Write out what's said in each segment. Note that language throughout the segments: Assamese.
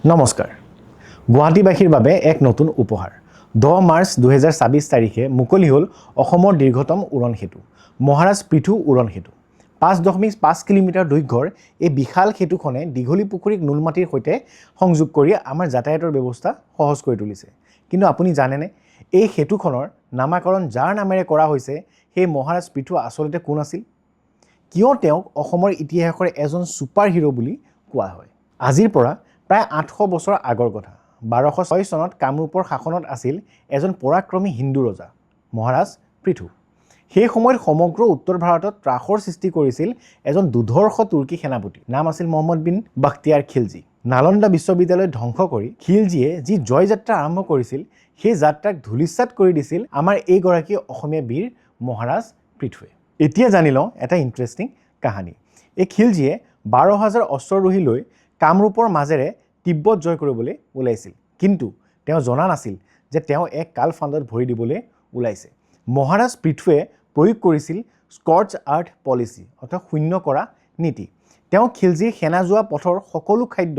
নমস্কাৰ গুৱাহাটীবাসীৰ বাবে এক নতুন উপহাৰ 10 মাৰ্চ 2024 তাৰিখে মুকলি হ'ল অসমৰ দীৰ্ঘতম উৰণ সেতু মহাৰাজ পৃথু উৰণ সেতু 5.5 কিলোমিটাৰ দৈৰ্ঘ্যৰ এই বিশাল সেতুখনে দীঘলী পুখুৰীক নুনমাটিৰ সৈতে সংযোগ কৰি আমাৰ যাতায়াতৰ ব্যৱস্থা সহজ কৰি তুলিছে কিন্তু আপুনি জানেনে এই সেতুখনৰ নামাকৰণ যাৰ নামেৰে কৰা হৈছে সেই মহাৰাজ পৃথু আচলতে কোন আছিল কিয় তেওঁক অসমৰ ইতিহাসৰ এজন সুপাৰ হিৰো বুলি কোৱা হয় আজিৰ পৰা প্ৰায় 800 বছৰ আগৰ কথা 1206 চনত কামৰূপৰ শাসনত আছিল এজন পৰাক্ৰমী হিন্দু ৰজা মহাৰাজ পৃথু সেই সময়ত সমগ্ৰ উত্তৰ ভাৰতত ত্ৰাসৰ সৃষ্টি কৰিছিল এজন দুধৰ্ষ তুৰ্কী সেনাপতি নাম আছিল মহম্মদ বিন বাখতিয়াৰ খিলজী নালন্দা বিশ্ববিদ্যালয় ধ্বংস কৰি খিলজীয়ে যি জয় যাত্ৰা আৰম্ভ কৰিছিল সেই যাত্ৰাক ধুলিসাৎ কৰি দিছিল আমাৰ এই গৰাকী অসমীয়া বীৰ মহাৰাজ পৃথুৱে এতিয়া জানি লওঁ এটা ইন্টাৰেষ্টিং কাহিনী এই খিলজীয়ে 12000 অশ্বৰোহী লৈ কামৰূপৰ মাজেৰে তিব্বত জয় কৰিবলৈ ওলাইছিল কিন্তু তেওঁ জনা নাছিল যে তেওঁ এক কালফাণ্ডত ভৰি দিবলৈ ওলাইছে মহাৰাজ পৃথুৱে প্ৰয়োগ কৰিছিল স্কৰ্চ আৰ্থ পলিচি অৰ্থাৎ শূন্য কৰা নীতি তেওঁ খিলজীৰ সেনা যোৱা পথৰ সকলো খাদ্য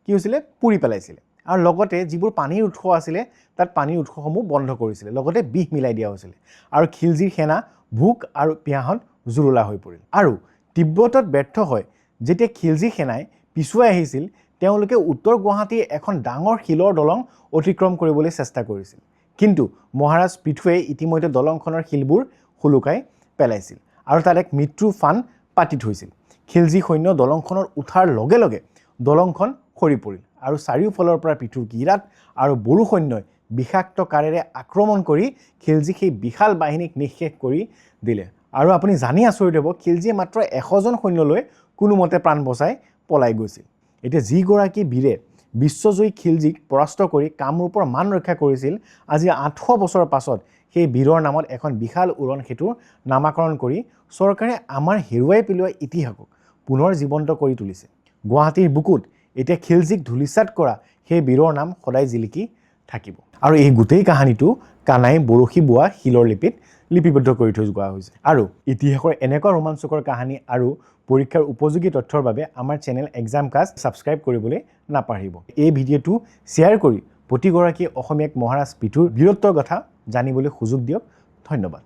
কি হৈছিলে পুৰি পেলাইছিল আৰু লগতে যিবোৰ পানীৰ উৎস আছিল তাত পানীৰ উৎসসমূহ বন্ধ কৰিছিল লগতে বিষ মিলাই দিয়া হৈছিল আৰু খিলজীৰ সেনা ভোক আৰু পিয়াহত জুৰুলা হৈ পৰিল আৰু তিব্বতত ব্যৰ্থ হয় যেতিয়া খিলজী সেনাই পিছুৱাই আহিছিল তেওঁলোকে উত্তৰ গুৱাহাটীৰ এখন ডাঙৰ শিলৰ দলং অতিক্ৰম কৰিবলৈ চেষ্টা কৰিছিল কিন্তু মহাৰাজ পৃথুৱে ইতিমধ্যে দলংখনৰ শিলবোৰ হুলুকাই পেলাইছিল আৰু তাত এক মৃত্যু ফান পাতি থৈছিল খিলজী সৈন্য দলংখনৰ উঠাৰ লগে লগে দলংখন সৰি পৰিল আৰু চাৰিওফালৰ পৰা পৃথুৰ গিৰাত আৰু বড়ো সৈন্যই বিষাক্ত কাৰেৰে আক্ৰমণ কৰি খিলজী সেই বিশাল বাহিনীক নিঃশেষ কৰি দিলে আৰু আপুনি জানি আচৰিত হ'ব খিলজীয়ে মাত্ৰ 100 জন সৈন্যলৈ কোনোমতে প্ৰাণ বচাই পলাই গৈছিল এতিয়া যিগৰাকী বীৰে বিশ্বজয়ী খিলজীক পৰাস্ত কৰি কামৰূপৰ মান ৰক্ষা কৰিছিল আজি 800 বছৰৰ পাছত সেই বীৰৰ নামত এখন বিশাল উৰণ সেতুৰ নামাকৰণ কৰি চৰকাৰে আমাৰ হেৰুৱাই পেলোৱা ইতিহাসক পুনৰ জীৱন্ত কৰি তুলিছে গুৱাহাটীৰ বুকুত এতিয়া খিলজীক ধুলিসাৎ কৰা সেই বীৰৰ নাম সদায় জিলিকি থাকিব আৰু এই গোটেই কাহিনীটো কানাই বৰশী বোৱা শিলৰ লিপিত লিপিবদ্ধ কৰি থৈ যোৱা হৈছে আৰু ইতিহাসৰ এনেকুৱা ৰোমাঞ্চকৰ কাহিনী আৰু পৰীক্ষাৰ উপযোগী তথ্যৰ বাবে আমাৰ চেনেল এক্সাম কাষ্ট সাবস্ক্ৰাইব কৰিবলৈ নাপাহৰিব এই ভিডিঅ'টো শ্বেয়াৰ কৰি প্ৰতিগৰাকী অসমীয়াক মহাৰাজ পৃথুৰ বীৰত্বৰ কথা জানিবলৈ সুযোগ দিয়ক ধন্যবাদ